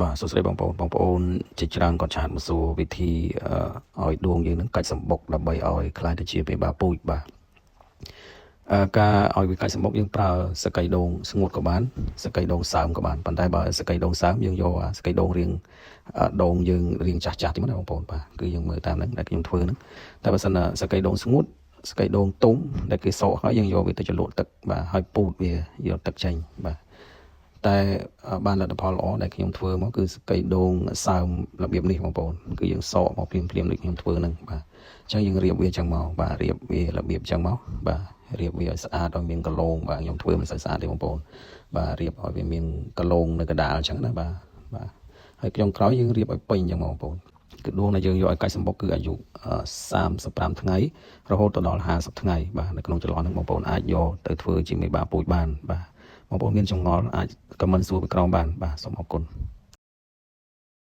បាទសួស្តីបងប្អូនជាច្រើនក៏ឆាតមកសួរវិធីឲ្យដួងយើងនឹងកាច់សម្បុកដើម្បីឲ្យខ្លាយទៅជាពេលបាពូជបាទការឲ្យវាកាច់សម្បុកយើងប្រើសកៃដូងស្ងួតក៏បានសកៃដូងសើមក៏បានប៉ុន្តែបើសកៃដូងសើមយើងយកសកៃដូងរៀងដូងយើងរៀងចាស់ទីមកណាបងប្អូនបាទគឺយើងមើលតាមហ្នឹងដែលខ្ញុំធ្វើហ្នឹងតែបើសិនសកៃដូងស្ងួតសកៃដូងទុំដែលគេសកហើយយើងយកវាទៅច្រលក់ទឹកបាទហើយពូតវាយកទឹកចេញបាទតែបានលទ្ធផលល្អដែលខ្ញុំធ្វើមកគឺសកៃដូងសើមរបៀបនេះបងប្អូនគឺយើងសកមកភ្លាមដូចខ្ញុំធ្វើហ្នឹងបាទអញ្ចឹងយើងរៀបវាចឹងមកបាទរៀបវារបៀបចឹងមកបាទរៀបវាឲ្យស្អាតឲ្យមានកលងបាទខ្ញុំធ្វើមិនសូវស្អាតទេបងប្អូនបាទរៀបឲ្យវាមានកលងនៅកណ្ដាលចឹងណាបាទហើយចុងក្រោយយើងរៀបឲ្យពេញចឹងបងប្អូនគឺដួងដែលយើងយកឲ្យកាច់សម្បុកគឺអាយុ35ថ្ងៃរហូតដល់50ថ្ងៃបាទនៅក្នុងចន្លោះហ្នឹងបងប្អូនអាចយកទៅធ្វើជាមេបាពូជបានបាទបងប្អូនមានចម្ងល់អាចខមមិនសួរពីក្រោមបានបាទសូមអរគុណ